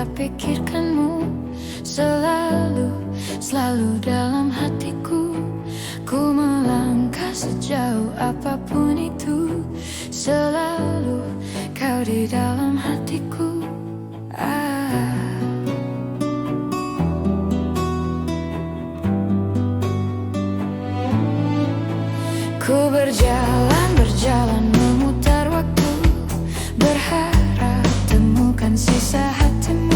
tak pikirkanmu. Selalu dalam hatiku. Ku melangkah sejauh apapun itu. Selalu kau di dalam hatiku. Ku berjalan memutar waktu, berharap temukan sisa hatimu.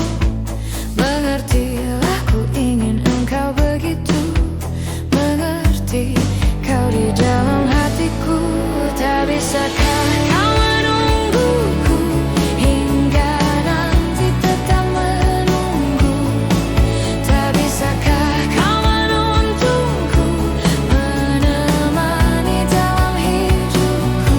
Mengertilah, ku ingin engkau begitu mengerti. Kau di dalam hatiku. Tak bisakah kau menungguku hingga nanti tetap menunggu? Tak bisakah kau menuntunku, menemani dalam hidupku?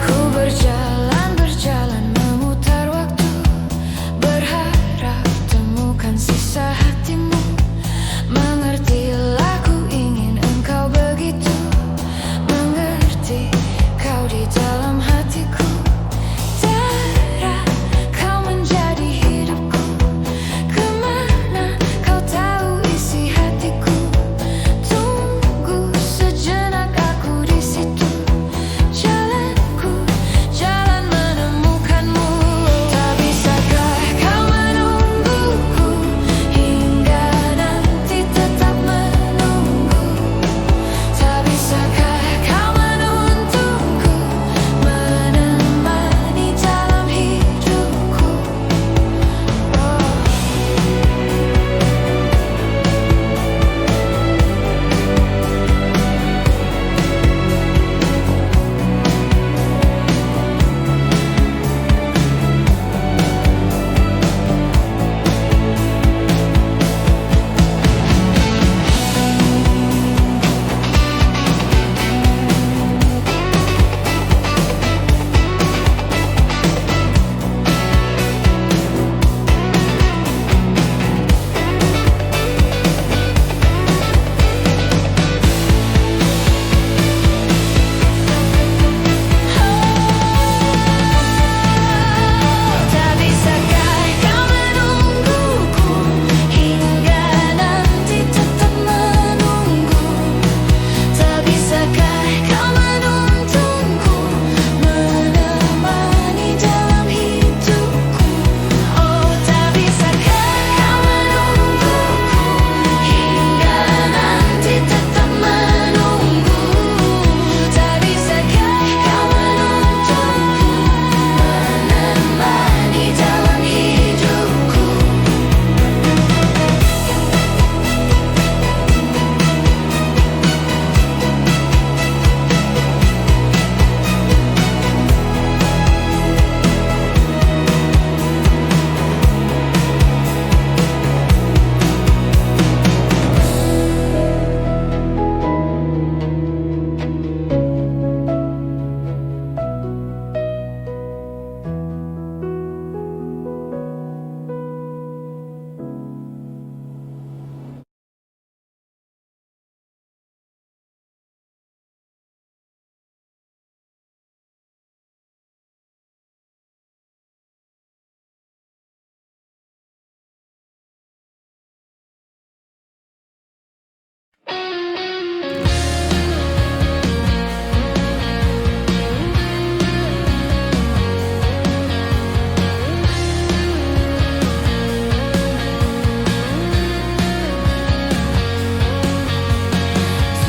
Ku berjalan memutar waktu, berharap temukan sisa hatimu. Mengertilah, ku ingin engkau begitu mengerti. Kau di dalam hatiku. Tera, kau menjadi hidupku. Kemana kau tahu isi hatiku? Tunggu sejenak, aku di situ. Jalanku, jalan menemukanmu. Tak bisakah kau menungguku hingga nanti tetap menunggu? Tak bisakah kau menuntunku, menemani dalam hidupku? Tak bisakah kau menungguku hingga nanti tetap menunggu? Tak bisakah kau menuntunku, menemani dalam hidupku? Oh, tak bisakah kau menungguku hingga nanti tetap menunggu? Tak bisakah kau menuntunku, menemani dalam hidupku?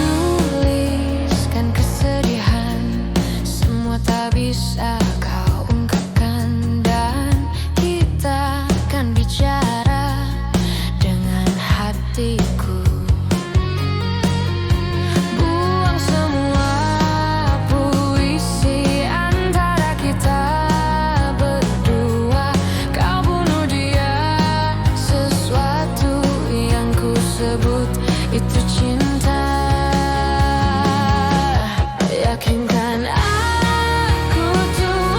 Tuliskan kesedihan, semua tak bisa kau ungkapkan, dan kita akan bicara dengan hatiku. Buang semua puisi antara kita berdua. Kau bunuh dia, sesuatu yang ku sebut itu cinta. Yakinkan aku tuh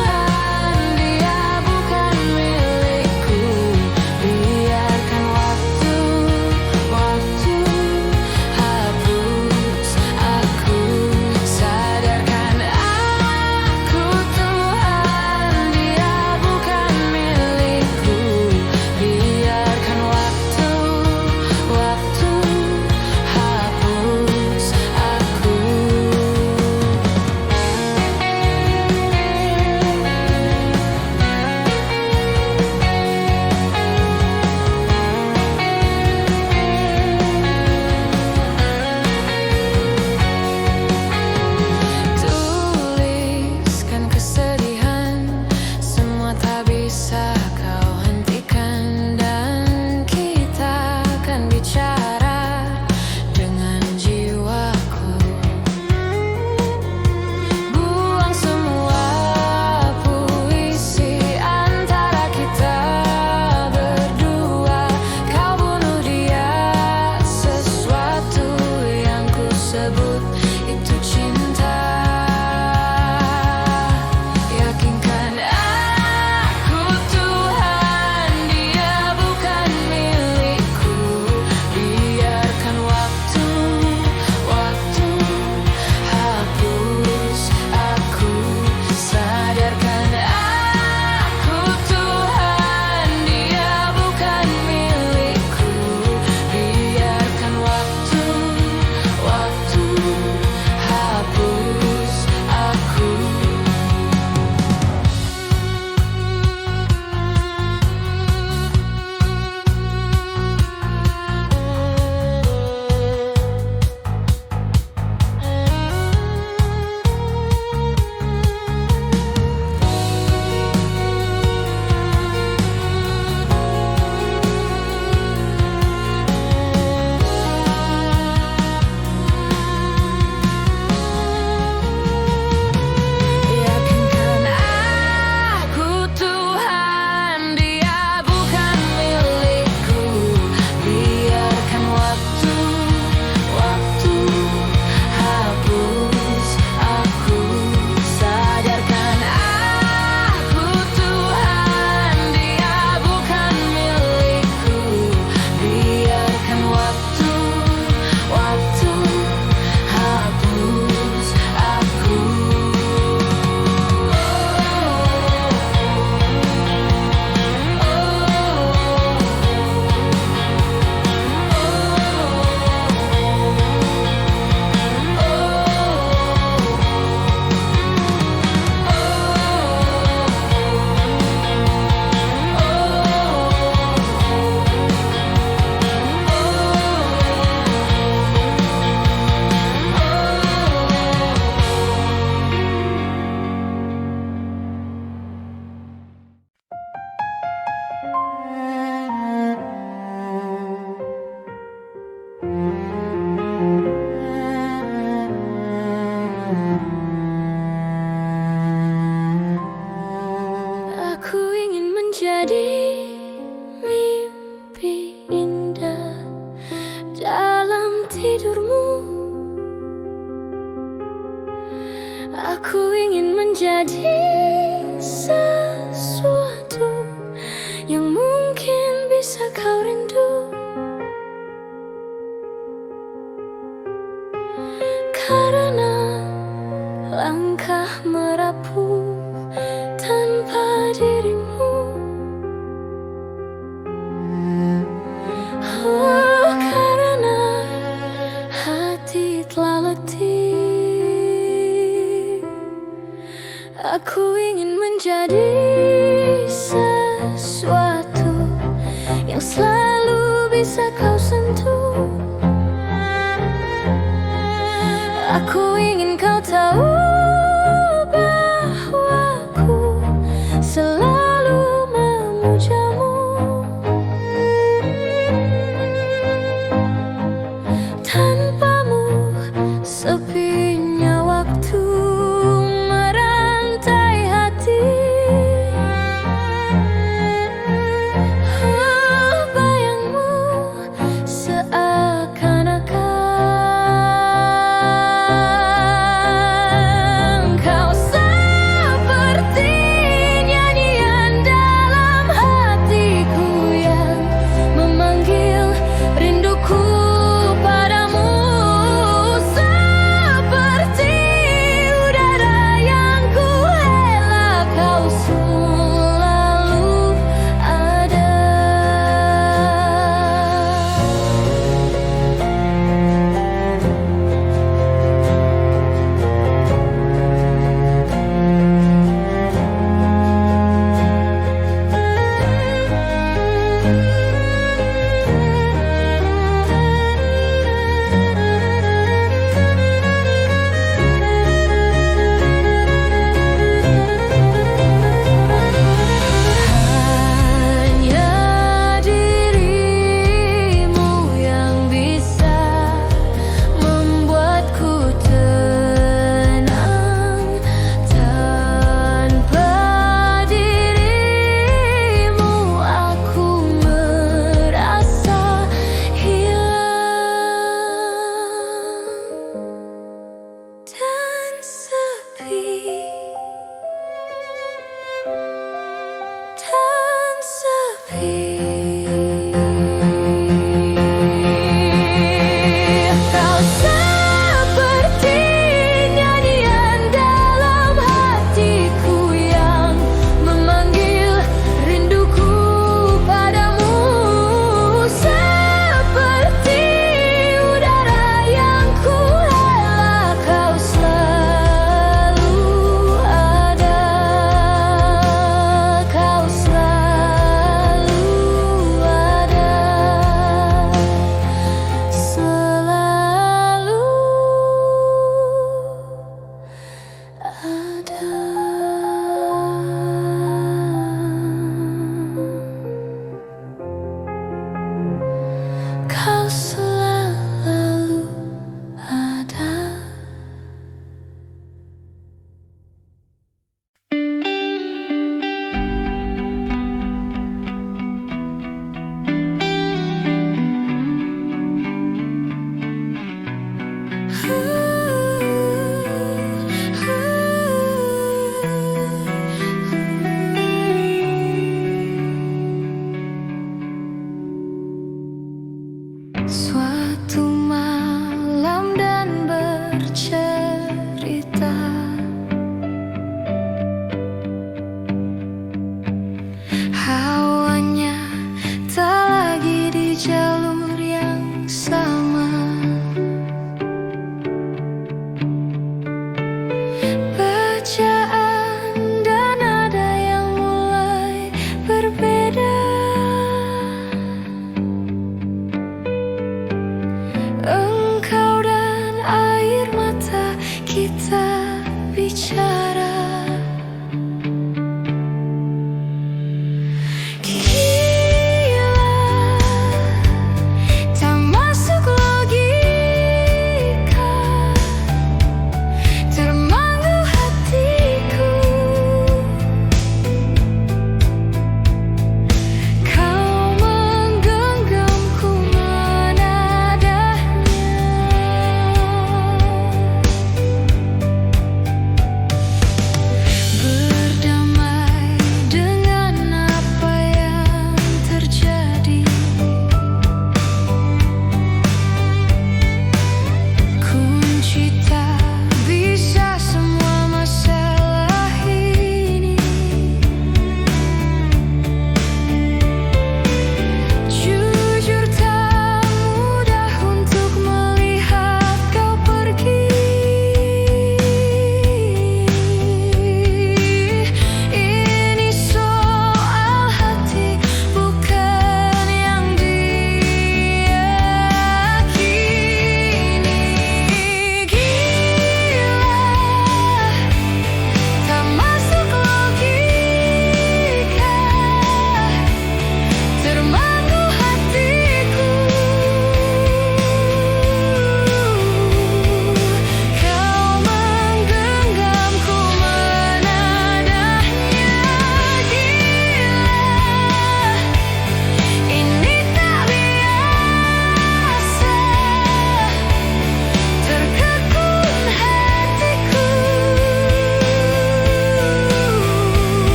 menjadi sesuatu yang mungkin bisa kau rindu. Karena langkah merapuh tanpa dirimu. Oh, karena hati telah letih, aku ingin menjadi sesuatu yang selalu bisa kau sentuh. Aku ingin kau tahu bahwa aku selalu memujamu. Tanpamu sepinya waktu merantai hati. Oh,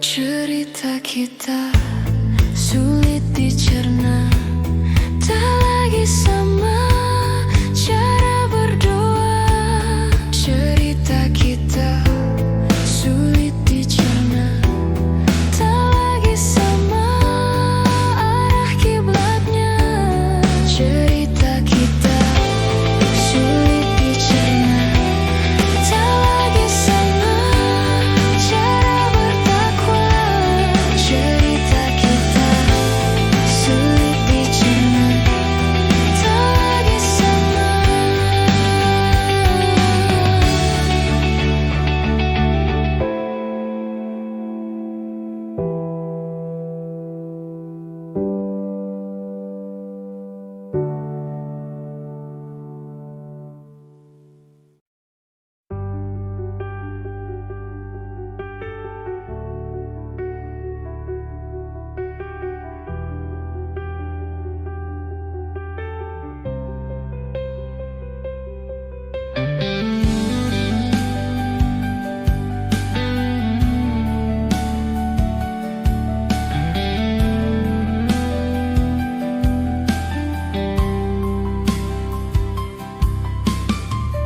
Cerita kita sulit dicerna, tak lagi sama cara berdoa. Cerita kita sulit dicerna, tak lagi sama arah kiblatnya. Cerita kita sulit dicerna, tak lagi sama cara bertakwa. Cerita kita sulit dicerna, tak lagi sama.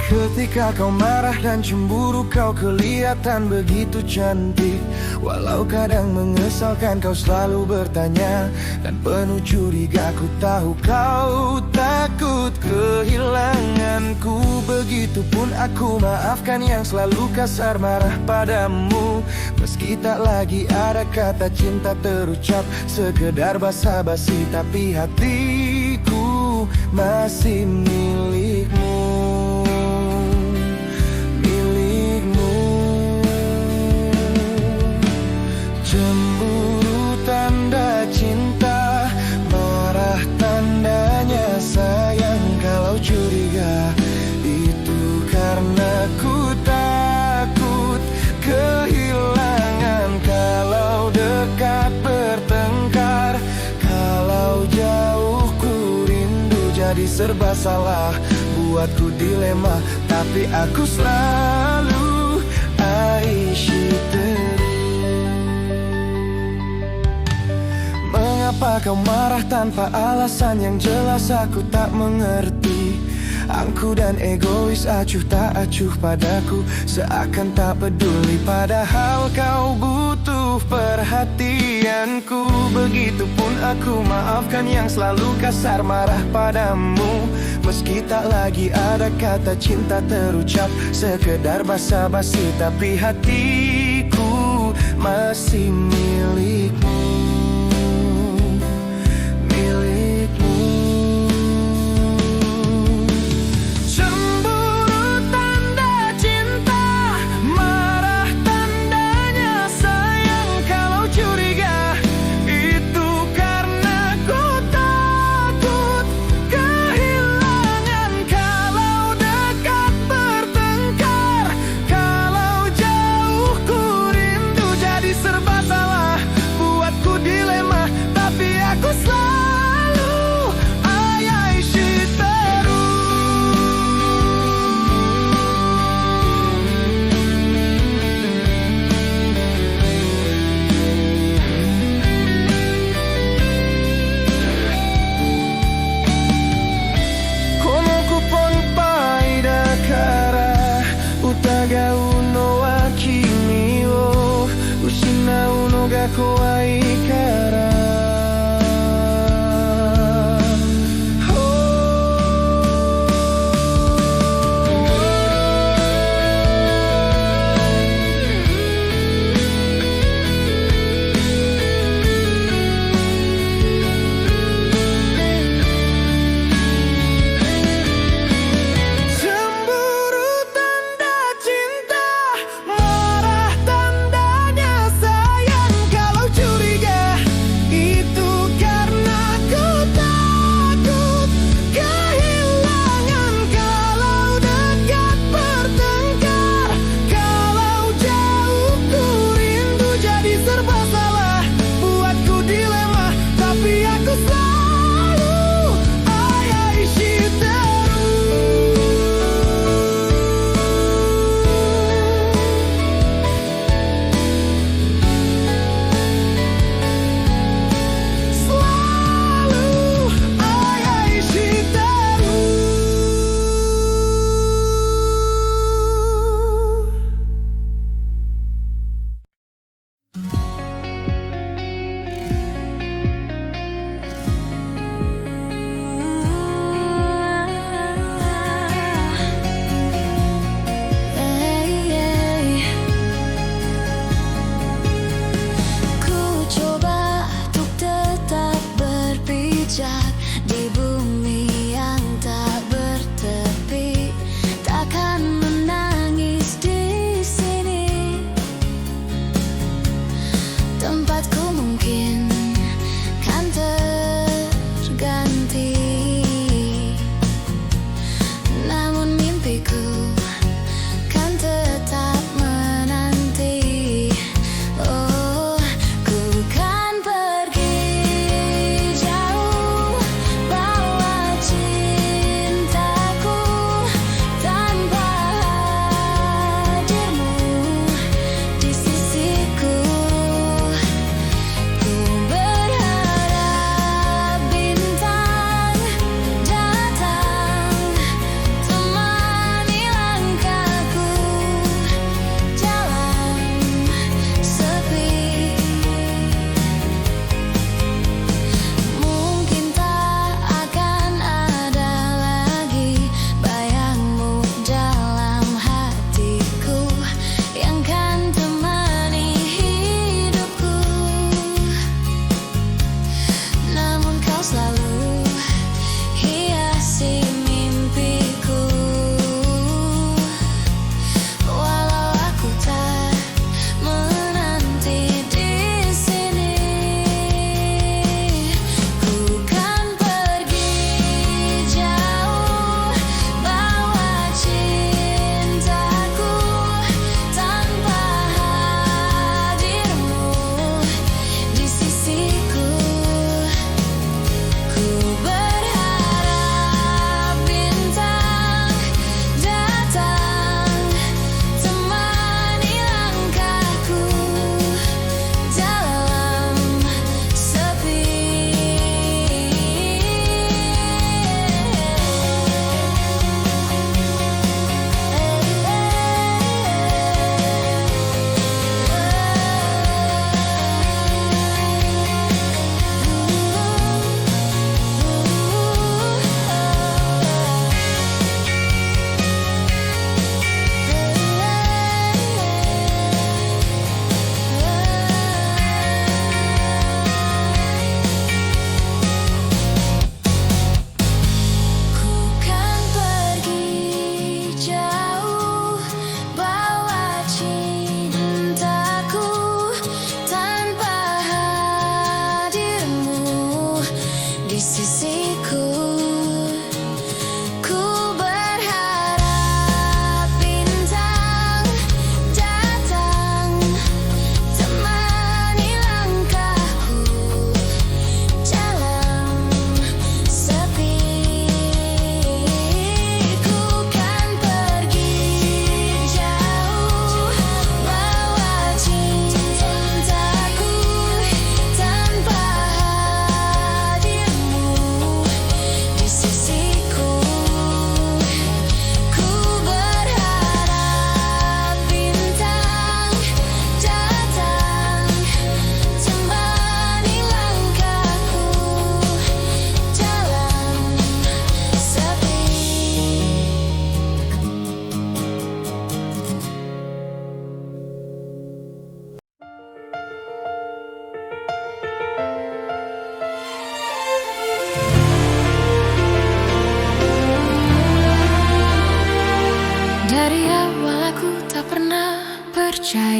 Ketika kau marah dan cemburu, kau kelihatan begitu cantik. Walau kadang mengesalkan, kau selalu bertanya dan penuh curiga. Ku tahu kau takut kehilanganku. Begitupun aku maafkan yang selalu kasar marah padamu. Meski tak lagi ada kata cinta terucap, sekedar basa-basi, tapi hatiku masih milikmu. Cemburu tanda cinta, marah tandanya sayang. Kalau curiga itu karena ku takut kehilangan. Kalau dekat bertengkar, kalau jauh ku rindu. Jadi serba salah, buatku dilema, tapi aku selalu Aisyah. Mengapa kau marah tanpa alasan yang jelas, aku tak mengerti. Angku dan egois, acuh tak acuh padaku, seakan tak peduli, padahal kau butuh perhatianku. Begitupun aku maafkan yang selalu kasar marah padamu. Meski tak lagi ada kata cinta terucap, sekedar basa-basi, tapi hatiku masih milikmu. Curiga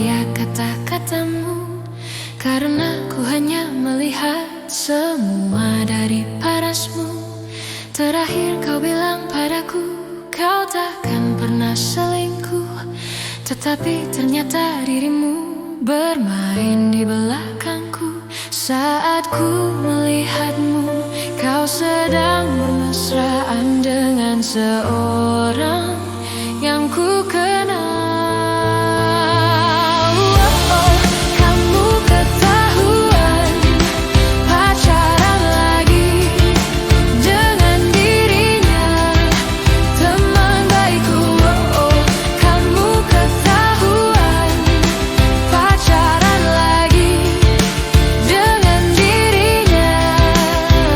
setiap kata-katamu, karena ku hanya melihat semua dari parasmu. Terakhir kau bilang padaku, kau takkan pernah selingkuh, tetapi ternyata dirimu bermain di belakangku. Saat ku melihatmu, kau sedang bermesraan dengan seorang yang ku kenal. Kamu ketahuan pacaran lagi dengan dirinya, teman baikku. Kamu ketahuan pacaran lagi dengan dirinya,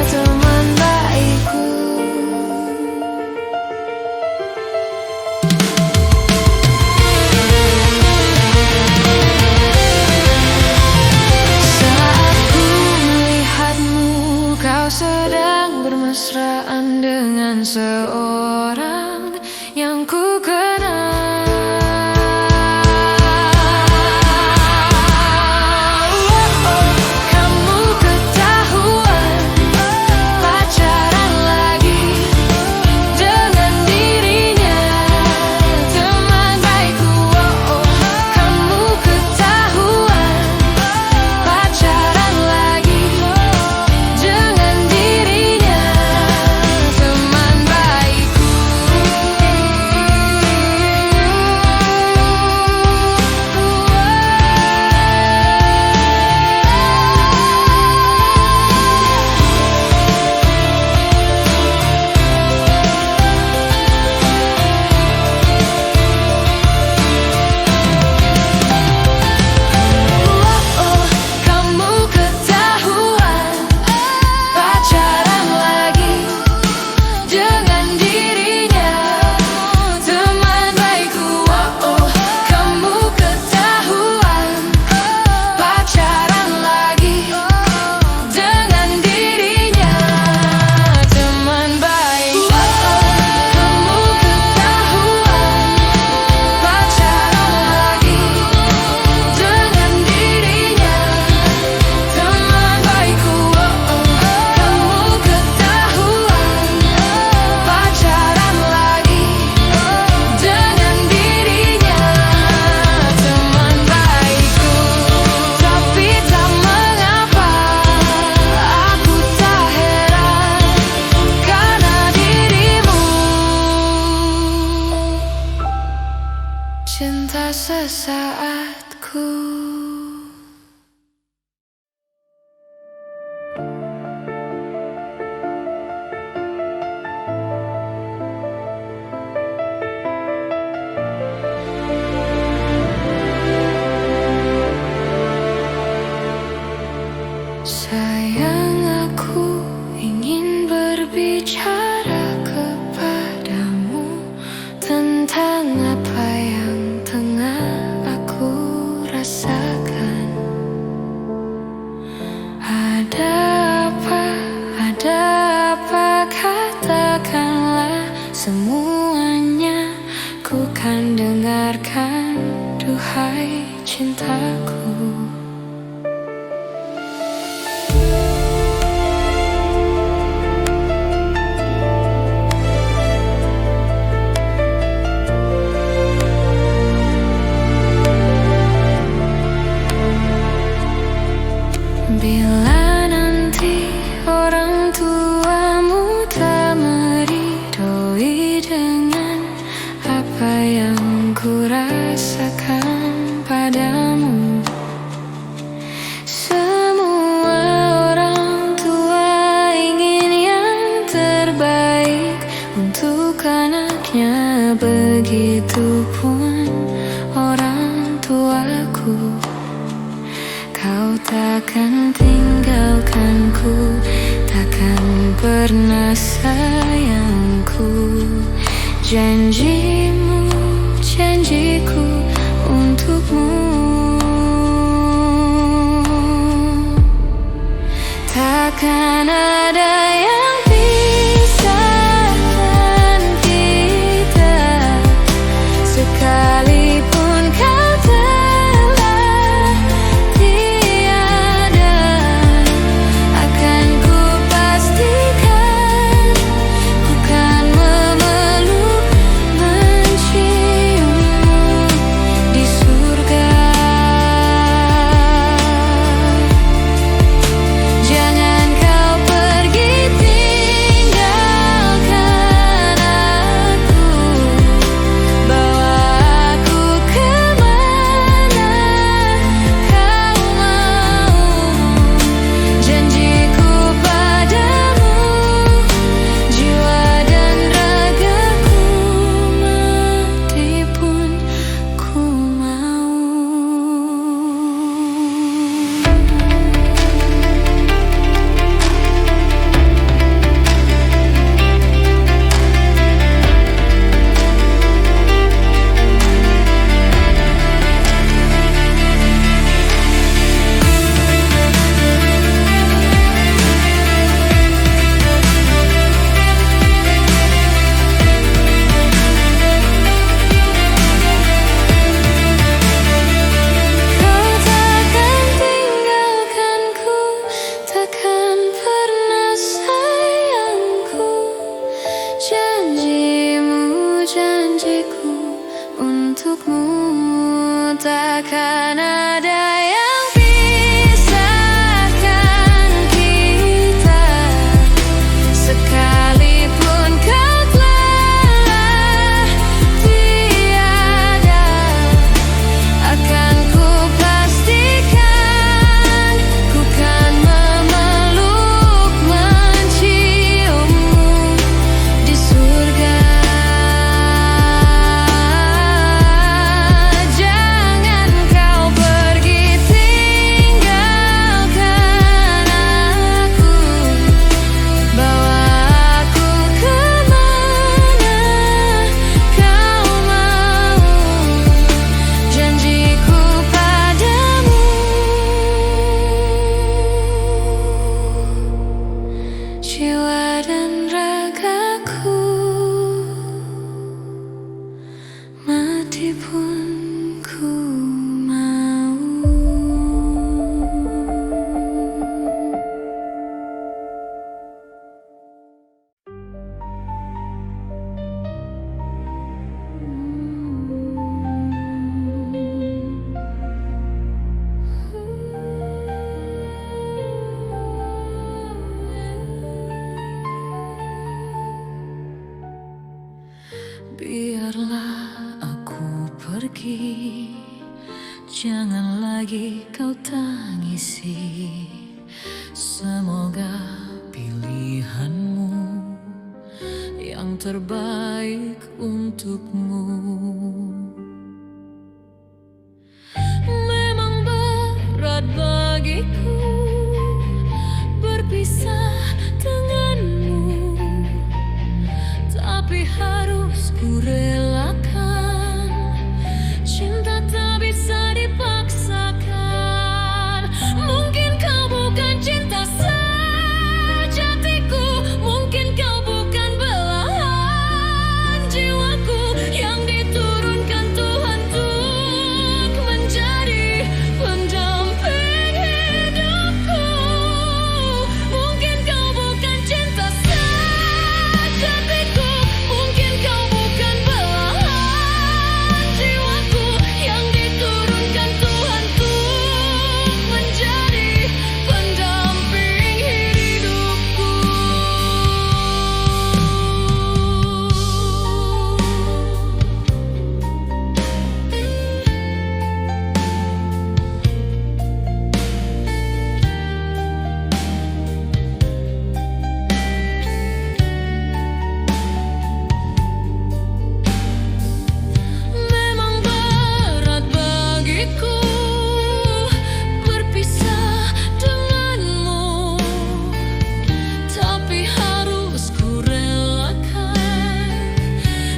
teman baikku. Saat ku melihatmu, kau sedang bermesraan dengan seorang yang ku kenal. Kamu ketahuan pacaran lagi dengan dirinya, teman baikku. Kamu ketahuan pacaran lagi dengan dirinya, teman baikku. Kamu ketahuan pacaran lagi dengan dirinya, teman baikku. Kamu ketahuan pacaran lagi dengan dirinya, teman baikku. Kamu ketahuan pacaran lagi dengan dirinya, teman baikku. Kamu ketahuan pacaran lagi dengan dirinya, teman baikku. Tapi tak mengapa, aku tak heran karena dirimu cinta sesaatku. Sayang, aku ingin berbicara kepadamu tentang apa yang tengah aku rasakan. Ada apa, katakanlah semuanya, ku kan dengarkan, duhai cintaku. Bila nanti orang tuamu tak meridhoi dengan apa yang ku rasakan padamu, semua orang tua ingin yang terbaik untuk anaknya, begitupun orang tuaku. Kau takkan tinggalkanku, takkan pernah sayangku. Janjimu, janjiku untukmu. Takkan ada yang pisahkan kita, sekalipun kau telah lagi kau tangisi. Semoga pilihanmu yang terbaik untukmu. Memang berat bagiku berpisah denganmu, tapi harus ku relakan. Cinta tak bisa dipaksakan. Mungkin kau bukan cinta sejatiku, mungkin kau bukan belahan jiwaku yang diturunkan Tuhan untuk menjadi pendamping hidupku. Mungkin kau bukan cinta sejatiku, mungkin kau bukan belahan jiwaku yang diturunkan Tuhan untuk menjadi pendamping hidupku. Memang berat bagiku berpisah denganmu, tapi harus ku relakan.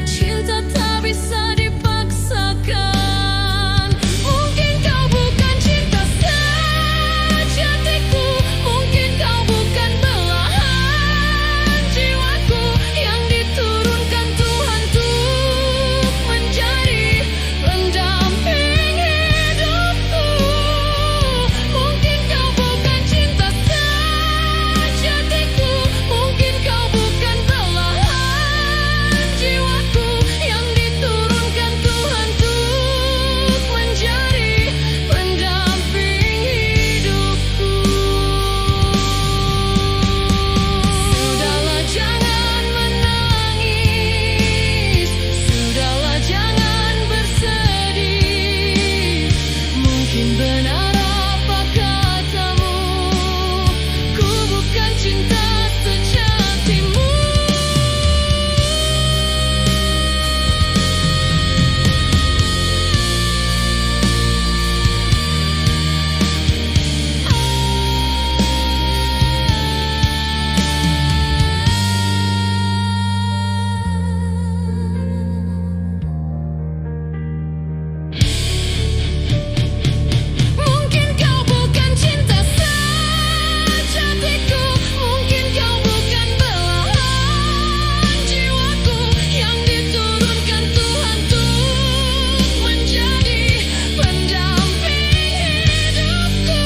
Cinta tak bisa dipaksakan. Mungkin kau bukan cinta sejatiku, mungkin kau bukan belahan jiwaku yang diturunkan Tuhan untuk menjadi pendamping hidupku. Mungkin kau bukan cinta sejatiku, mungkin kau bukan belahan jiwaku yang diturunkan Tuhan untuk menjadi pendamping hidupku. Sudahlah jangan menangis, sudahlah jangan bersedih. Mungkin benar apa katamu, ku bukan cinta sejatimu. Mungkin kau bukan cinta sejatiku, mungkin kau bukan belahan jiwaku yang diturunkan Tuhan untuk menjadi pendamping hidupku.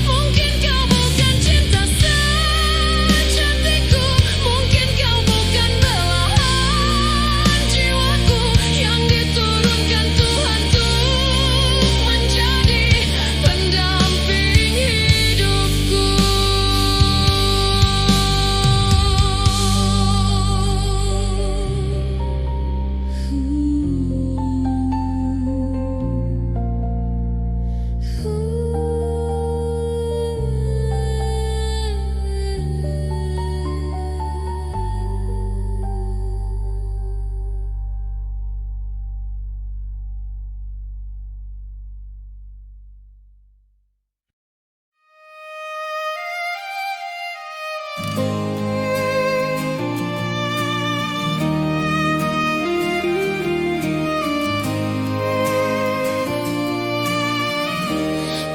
Mungkin kau bukan cinta sejatiku, mungkin kau bukan belahan jiwaku yang diturunkan Tuhan untuk menjadi pendamping hidupku.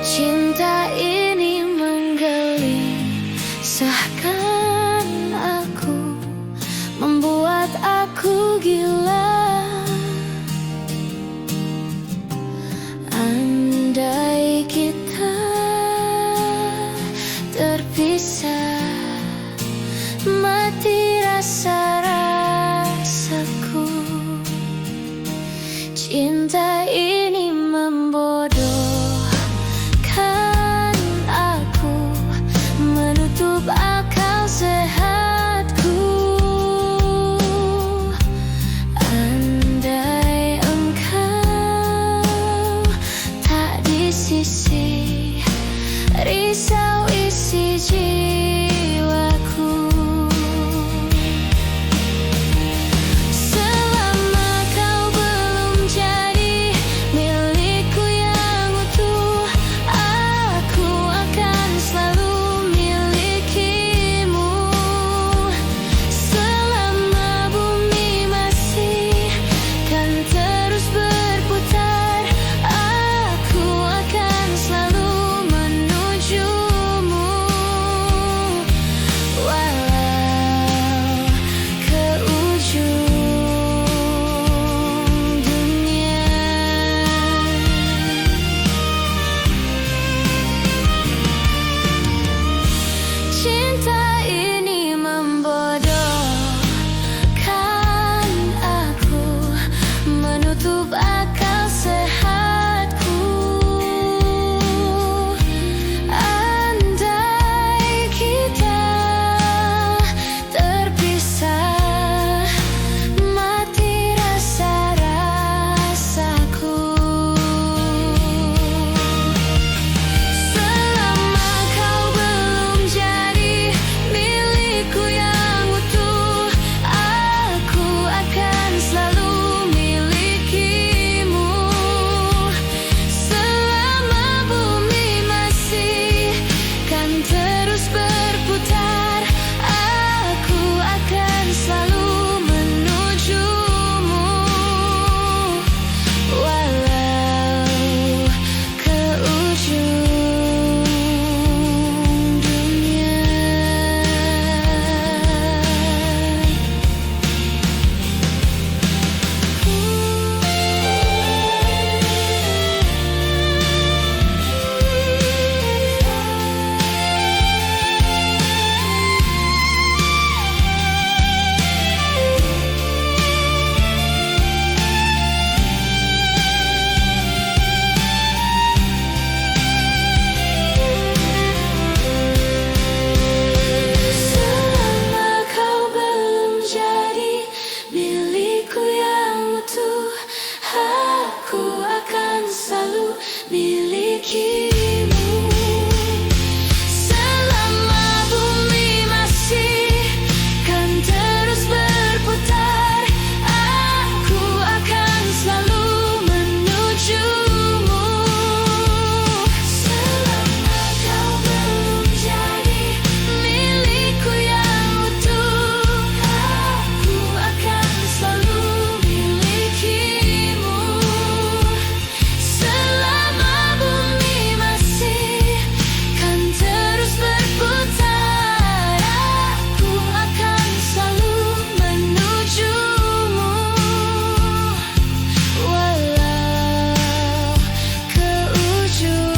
Cinta ini menggelisahkan aku, membuat aku gila. Andai kita terpisah, mati rasa-rasaku. Cinta ini membodohkan aku, menutup akal sehatku. memilikimu. Selama bumi masih kan terus berputar, aku akan selalu menujumu. Selama kau belum jadi milikku yang utuh, aku akan selalu milikimu. Selama bumi masih kan terus berputar, aku akan selalu menujumu. Walau ke ujung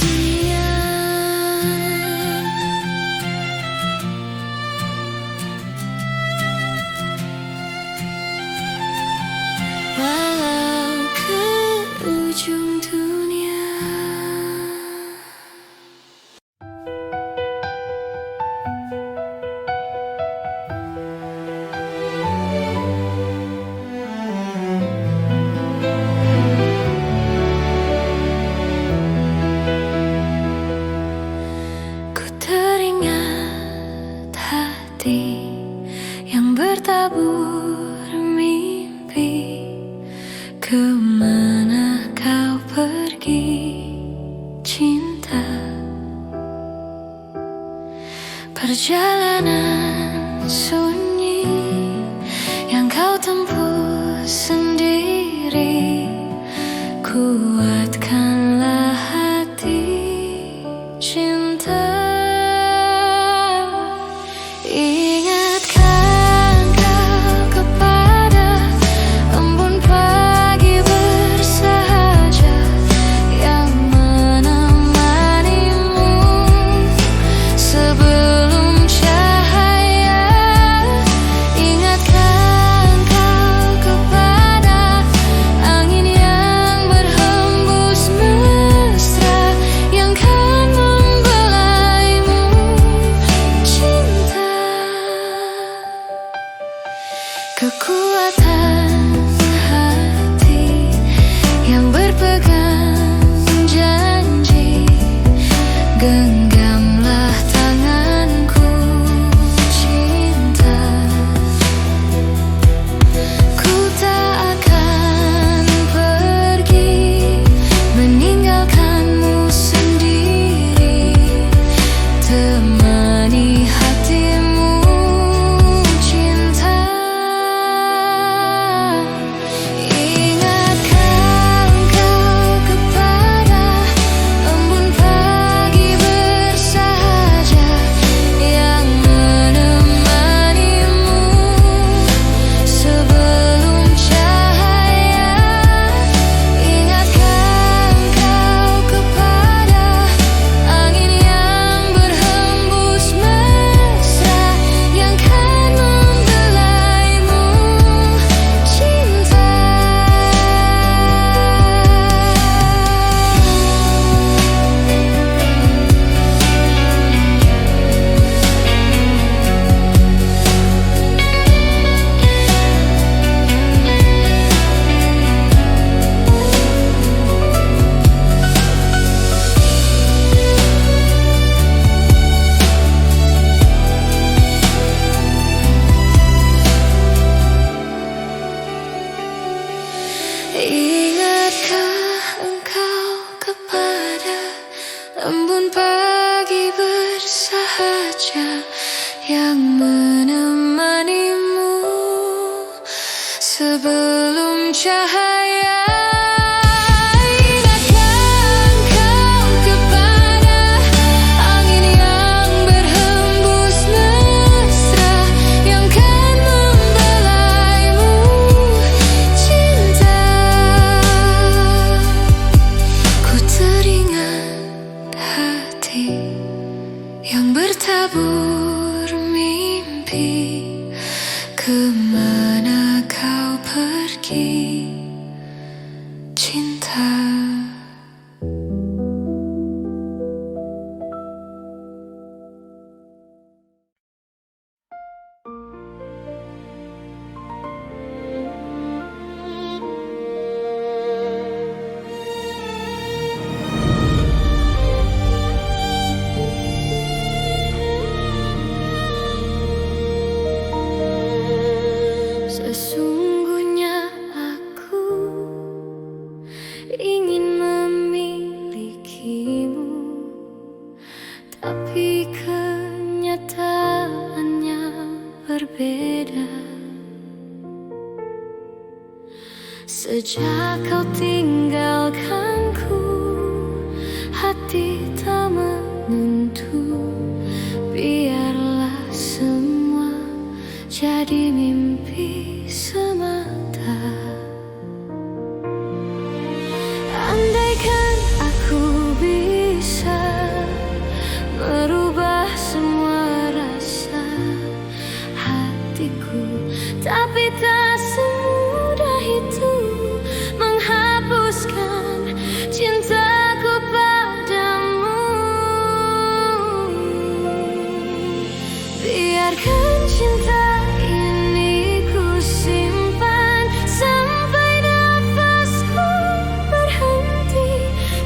dunia. Walau ke ujung dunia. Ku teringat hati yang bertabur mimpi. Kemana kau pergi, cinta? Perjalanan sunyi yang kau tempuh sendiri. Kuatkanlah hati, cinta. Ingatkan kau kepada embun pagi bersahaja yang menemanimu sebelum cahaya. Ingatkan kau kepada angin yang berhembus mesra yang kan membelaimu, cinta. Kekuatan hati yang berpegang janji. Genggamlah tanganku, cinta. Ku tak akan pergi meninggalkanmu sendiri. Temani hatimu, cinta. Ingatkan kau kepada embun pagi bersahaja yang menemanimu sebelum cahaya. Ingatkan kau kepada angin yang berhembus mesra yang kan membelaimu, cinta. Ingatkah engkau kepada embun pagi bersahaja yang menemanimu sebelum cahaya. Ingatkan kau kepada angin yang berhembus mesra yang kan membelaimu, cinta. Ku teringat hati yang bertabur mimpi. Kemana kau pergi, ingin memilikimu, tapi kenyataannya berbeda. Sejak kau tinggalkanku, hati tak menentu. Biarlah semua jadi mimpi semata. Andaikan aku bisa merubah semua rasa hatiku, tapi tak semudah itu menghapuskan cintaku padamu. Biarkan cinta ini ku simpan sampai nafasku berhenti,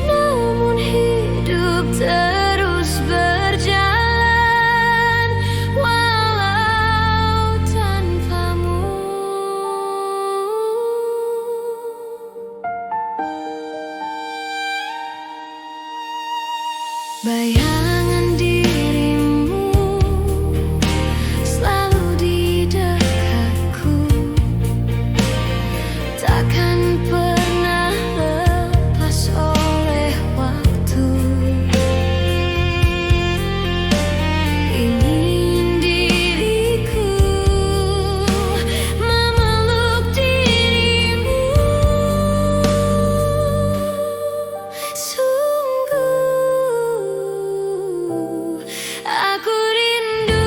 namun hidup terus berjalan walau tanpamu. Bayangan dirimu selalu di dekatku, takkan pernah lepas oleh waktu. Ingin diriku memeluk dirimu. Sungguh aku rindu.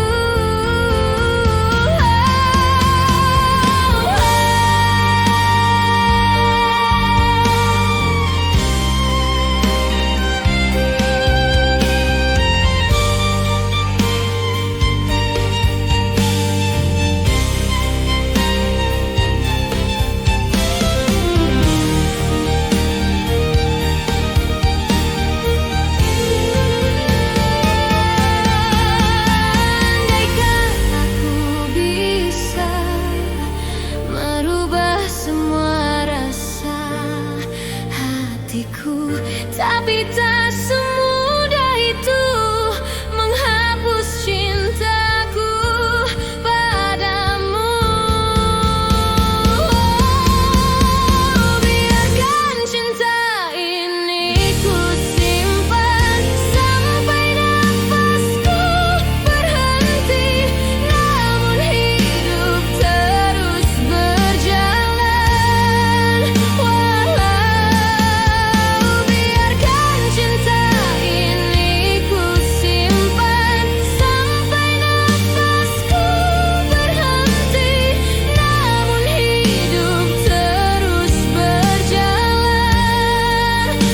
Andaikan aku bisa merubah semua rasa hatiku, tapi tak semudah itu menghapus cintaku padamu. Biarkan cinta ini ku simpan sampai nafasku berhenti, namun hidup terus berjalan walau. Biarkan cinta ini ku simpan sampai nafasku berhenti, namun hidup terus berjalan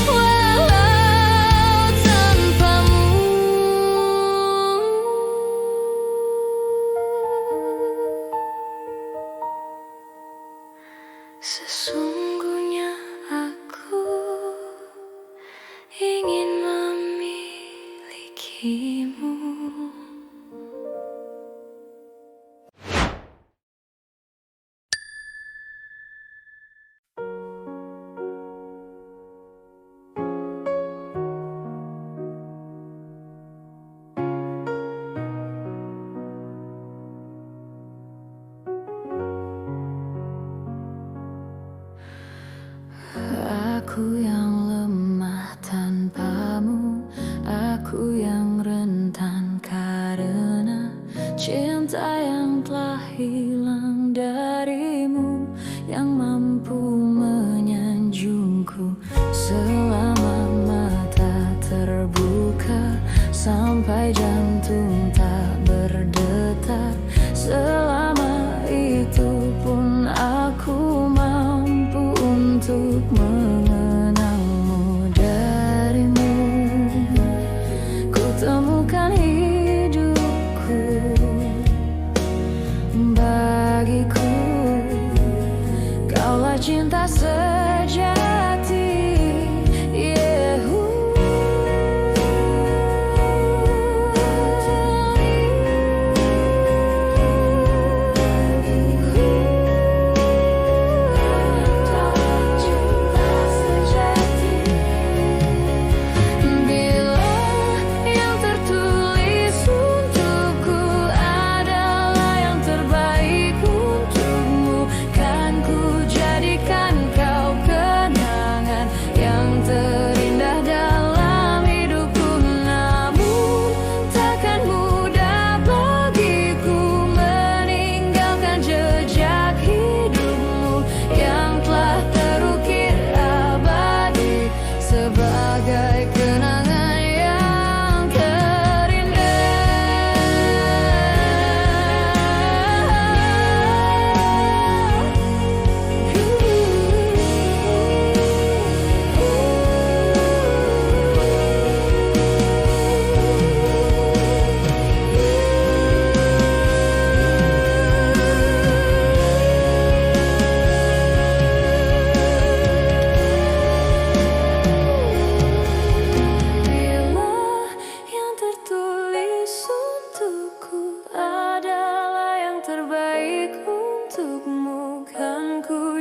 walau tanpamu. Sesungguhnya aku ingin memilikimu. Aku yang lemah tanpamu, aku yang rentan karena cinta yang telah hilang darimu, yang mampu menyanjungku selama mata terbuka sampai jantung tak berdetak. Selama itu pun aku mampu untuk mengenangmu. Darimu ku temukan hidupku, bagiku kaulah cinta sejati. sebagai kenangan yang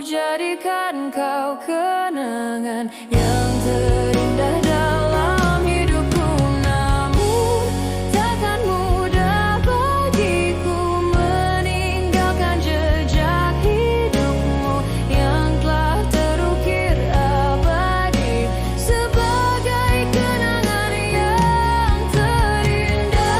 jadikan kau kenangan yang terindah dalam hidupku. Namun takkan mudah bagiku meninggalkan jejak hidupmu yang telah terukir abadi sebagai kenangan yang terindah.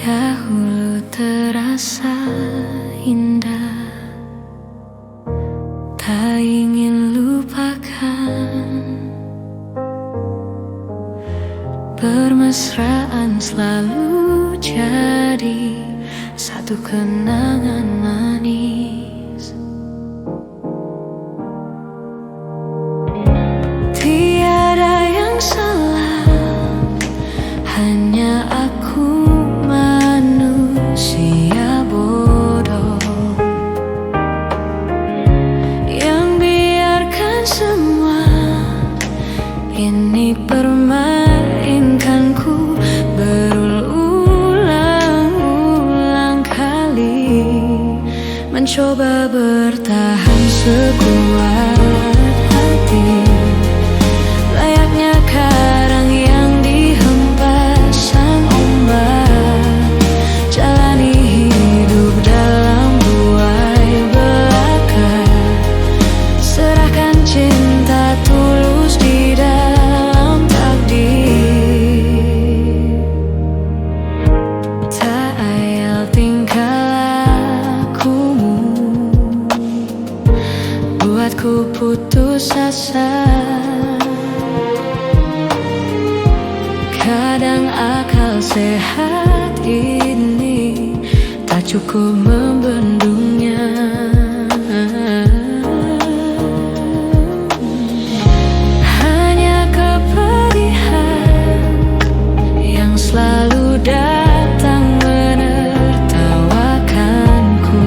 Dahulu terasa indah, tak ingin lupakan. Bermesraan selalu jadi satu kenangan manis. Tiada yang salah, hanya aku manusia bodoh yang biarkan semua ini permainkanku berulang-ulang kali, mencoba bertahan sekuat hati, layaknya karang yang dihempas sang ombak, jalani hidup dalam buai belaka, serahkan cinta tulus di dalam takdir. Tak ayal tingkah lakumu buatku putus asa. Kadang akal sehat ini tak cukup membendungnya. Hanya kepedihan yang selalu datang menertawakanku.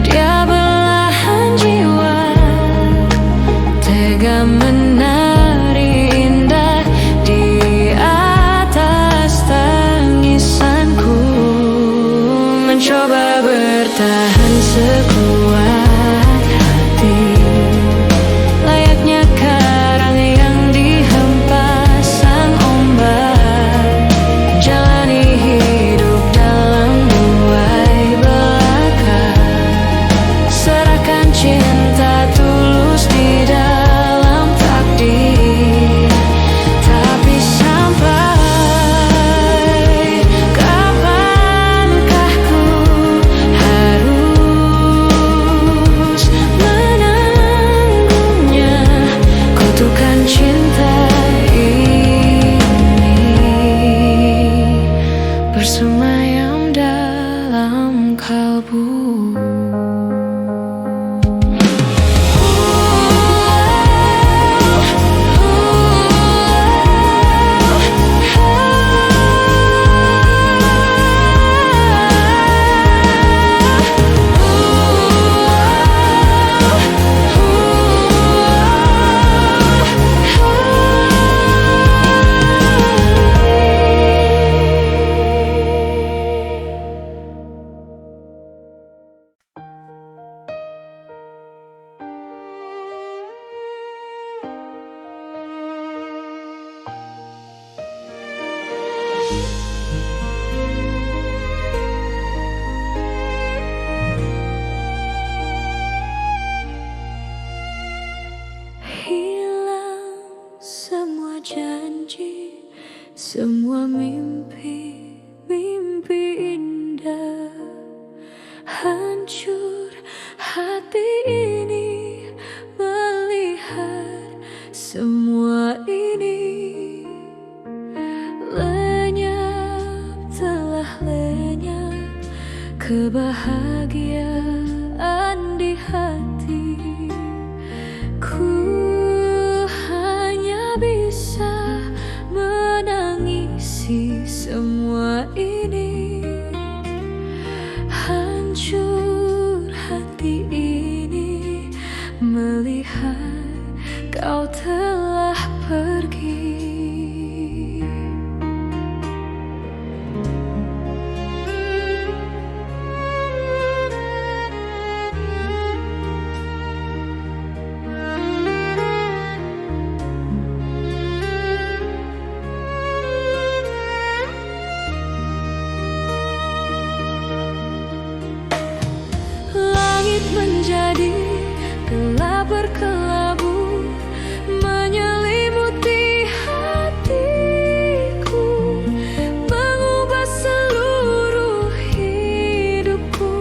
Dia belahan jiwa, tega menari indah di atas tangisanku. menjadi gelap berkelabu, menyelimuti hatiku, mengubah seluruh hidupku.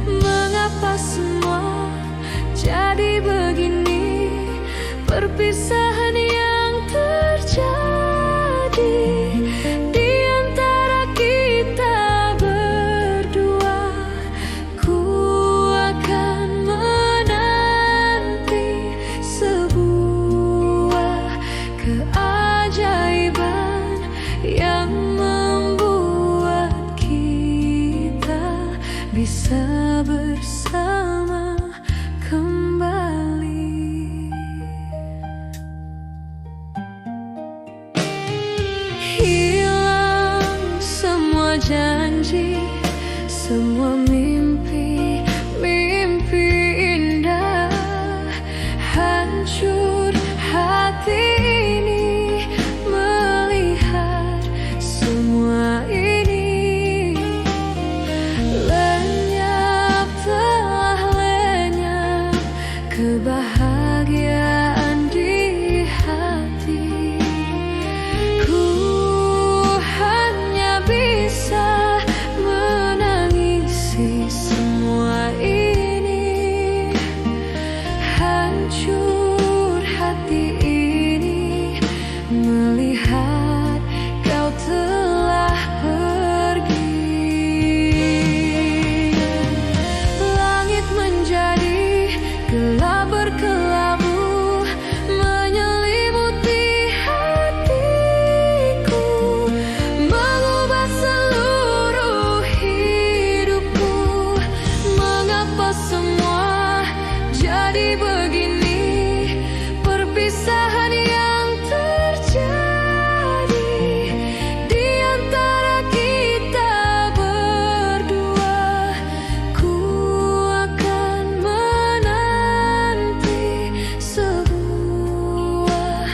Mengapa semua jadi begini? Perpisahan yang terjadi di antara kita berdua. Ku akan menanti sebuah keajaiban yang membuat kita bisa bersama kembali. Hilang semua janji, semua mimpi, mimpi indah. Hancur hati ini melihat semua ini. Lenyap telah lenyap kebahagiaan di hati. Ku hanya bisa menangisi semua ini. Hancur hati ini melihat kau telah pergi. Langit menjadi gelap berkelabu, menyelimuti hatiku, mengubah seluruh hidupku. Mengapa semua jadi begini? Perpisahan yang terjadi di antara kita berdua. Ku akan menanti sebuah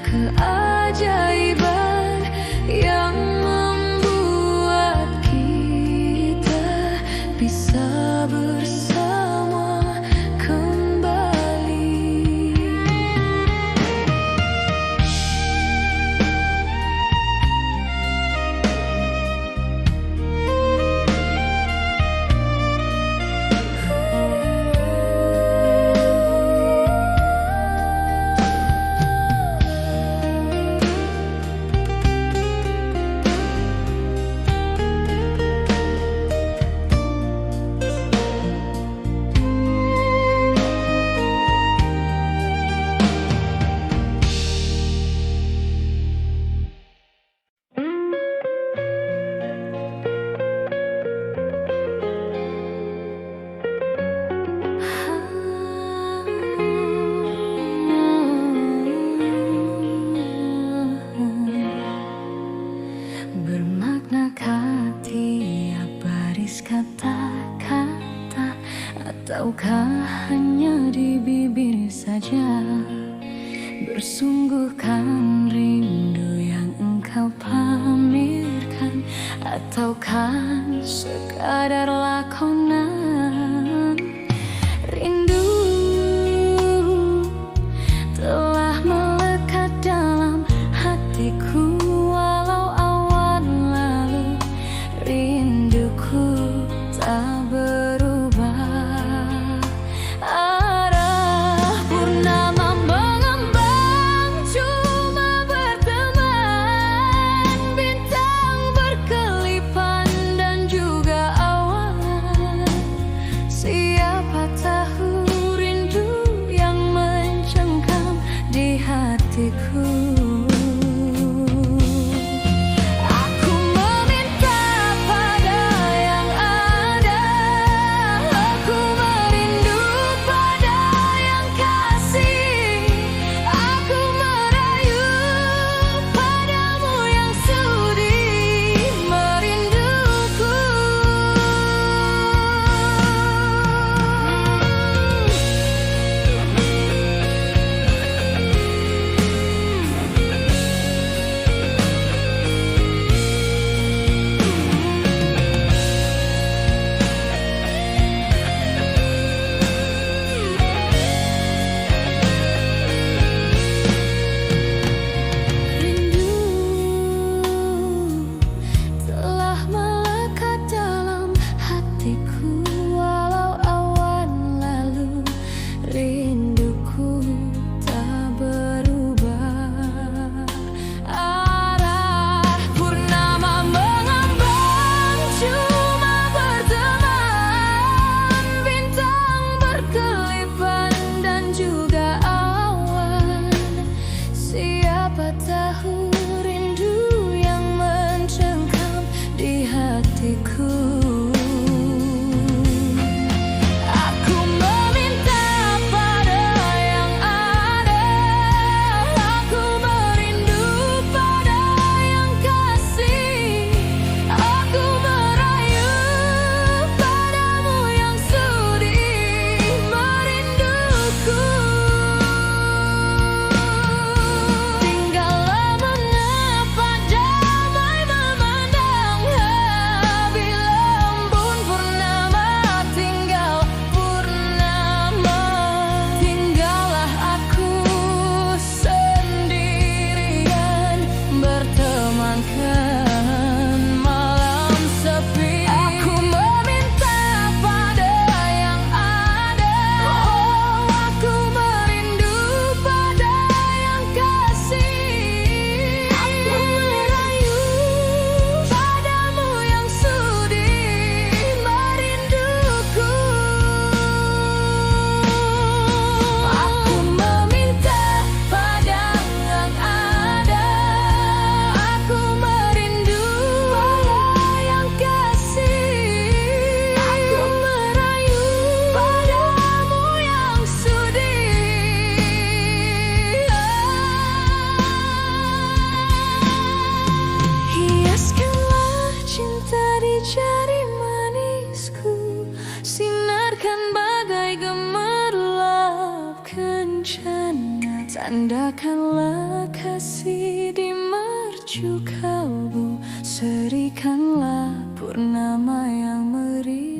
keajaiban yang membuat kita bisa bersama kembali. Bermaknakah tiap baris kata-kata, ataukah hanya di bibir saja? Bersungguhkan rindu yang engkau pamerkan, ataukah sekadar lakonan? Rindu telah melekat dalam hatiku, walau awan lalu rinduku tak berubah. Arah purnama mengembang, cuma berteman. Bintang berkelipan dan juga awan Tandakanlah kasih di mercu kalbu, serikanlah purnama yang merindu.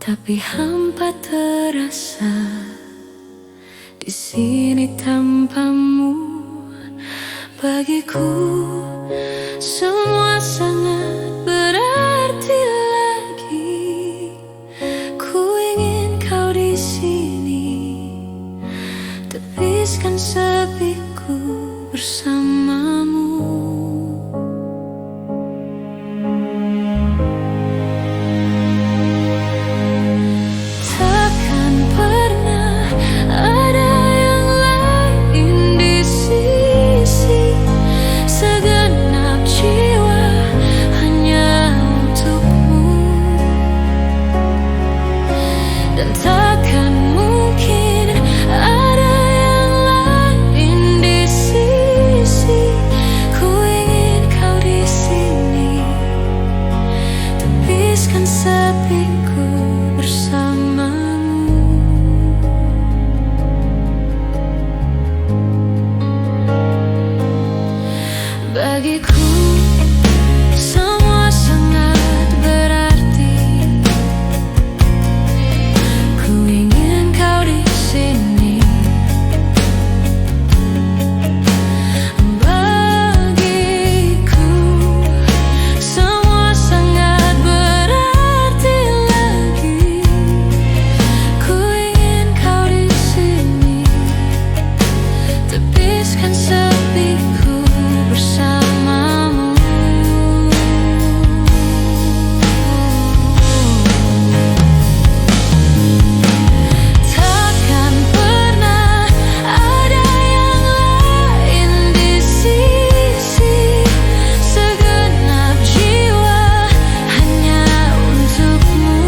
tapi hampa terasa di sini tanpamu. Bagiku semua sangat berarti lagi. Ku ingin kau di sini, tepiskan sepiku bersamamu. Takkan pernah ada yang lain di sisi, segenap jiwa hanya untukmu. Dan takkan mungkin ada yang lain di sisi. Ku ingin kau di sini, tepiskan sepiku bersamamu. Bagiku semua sangat berarti. Ku ingin kau di sini. Bagiku semua sangat berarti lagi. Ku ingin kau di sini, tepiskan sepiku bersamamu. Takkan pernah ada yang lain di sisi, segenap jiwa hanya untukmu.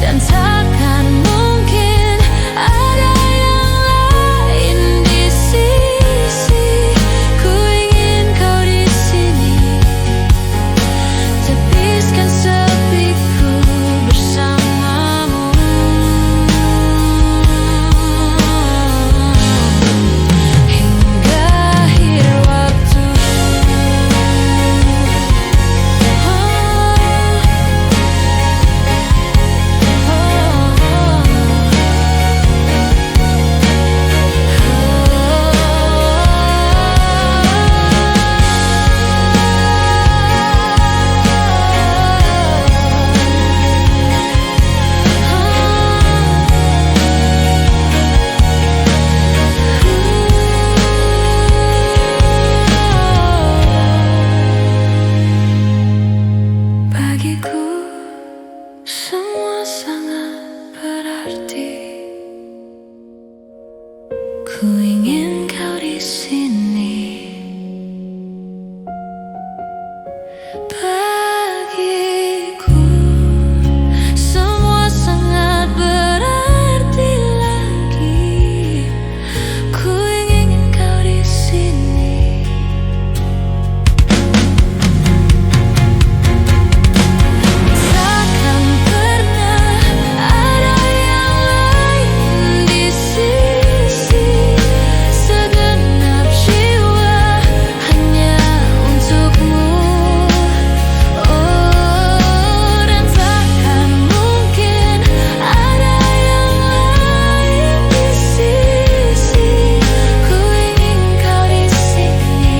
Dan takkan mungkin ada yang lain di sisi. Ku ingin kau di sini, tepiskan sepiku bersamamu. Hingga akhir waktu. Bagiku semua sangat berarti. Ku ingin kau di sini. Bagiku semua sangat berarti lagi. Ku ingin kau di sini. Takkan pernah ada yang lain di sisi, segenap jiwa hanya untukmu. Oh, dan takkan mungkin ada yang lain di sisi. Ku ingin kau di sini,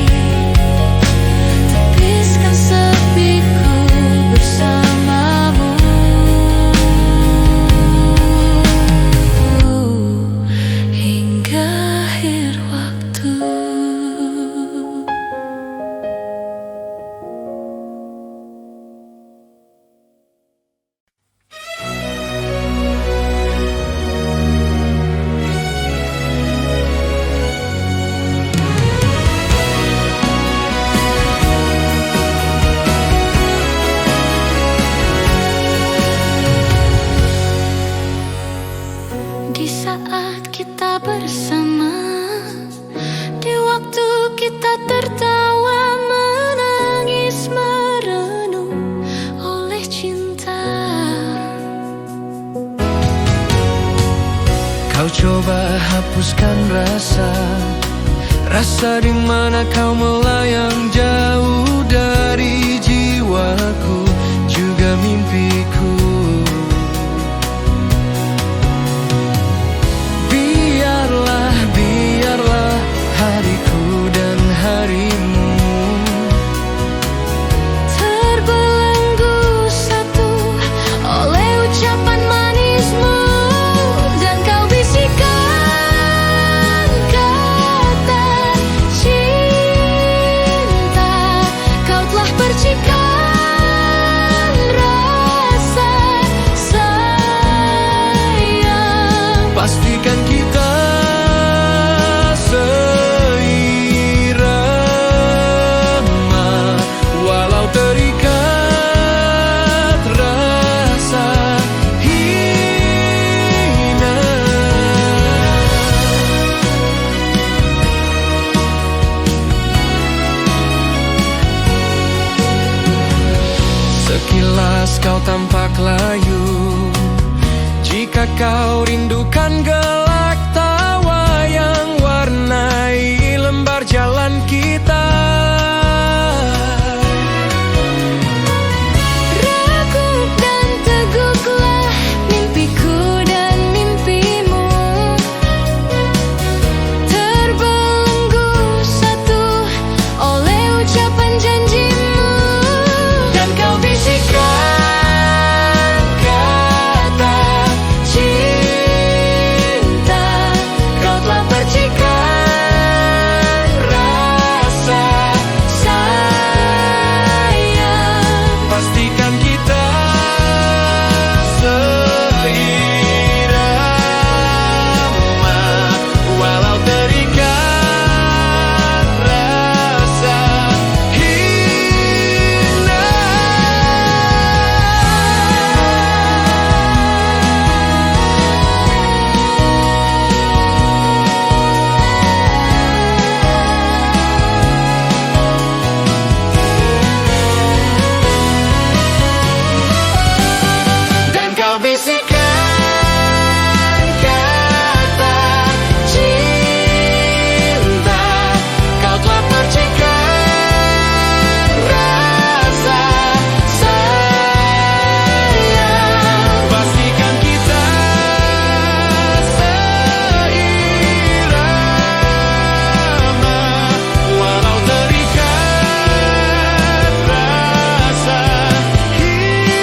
tepiskan sepiku bersamamu. Hingga akhir waktu. Di saat kita bersama, di waktu kita tertawa, menangis, merenung oleh cinta. Kau coba hapuskan rasa di mana kau melayang jauh dari jiwaku, juga mimpi Sekilas kau tampak layu, jika kau rindukan gelak tawa yang warnai lembar jalan kita. Ragup dan teguklah mimpiku dan mimpimu, terbelenggu satu oleh ucapan janjimu. Dan kau bisikkan kata cinta, kau telah percikan rasa sayang. Pastikan kita seirama, walau terikat rasa hina. Dan kau bisikkan kata cinta, kau telah percikan rasa sayang. Pastikan kita seirama, walau terikat rasa hina.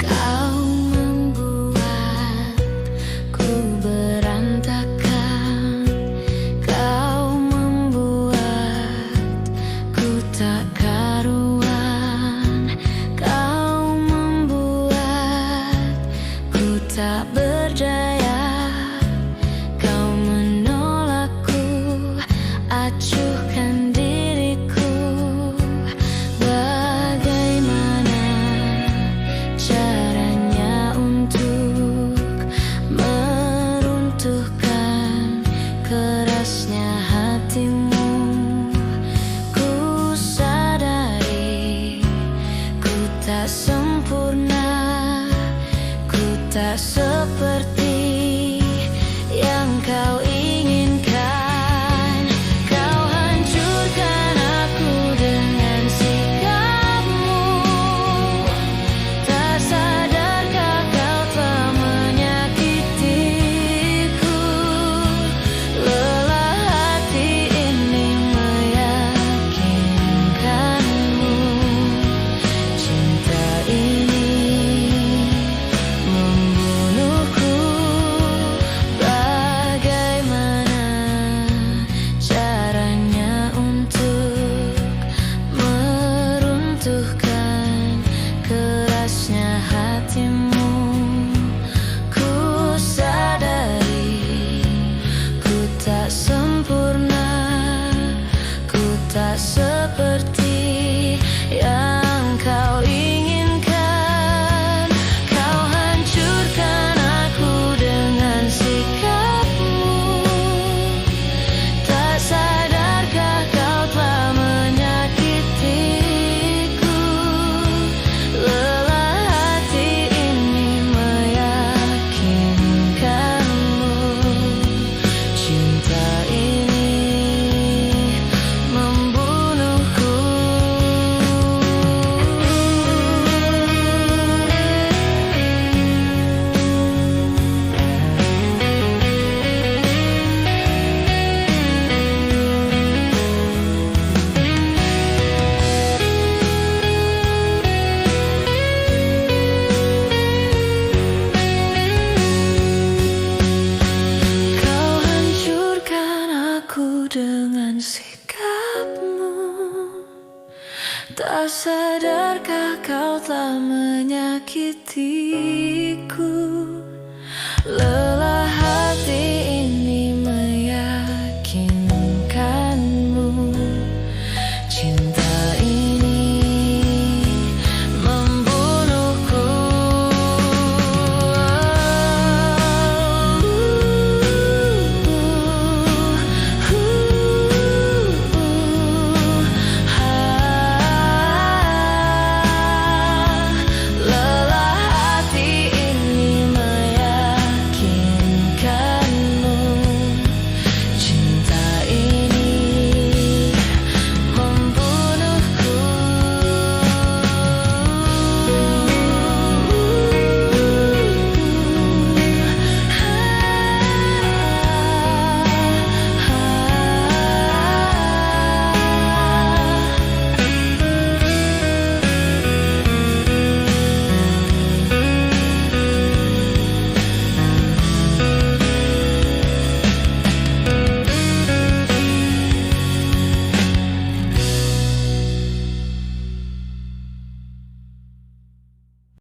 Kau membuatku berantakan, kau membuatku tak karuan, kau membuatku tak berdaya, kau menolakku, acuhkan diriku. Bagaimana caranya untuk meruntuhkan kerasnya hatimu? Ku sadari ku tak sempurna, ku tak seperti yang kau inginkan. Kau hancurkan aku dengan sikapmu, tak sadarkah kau telah menyakitiku? Lelah hati ini meyakinkanmu, cinta ini membunuhku. menyakiti.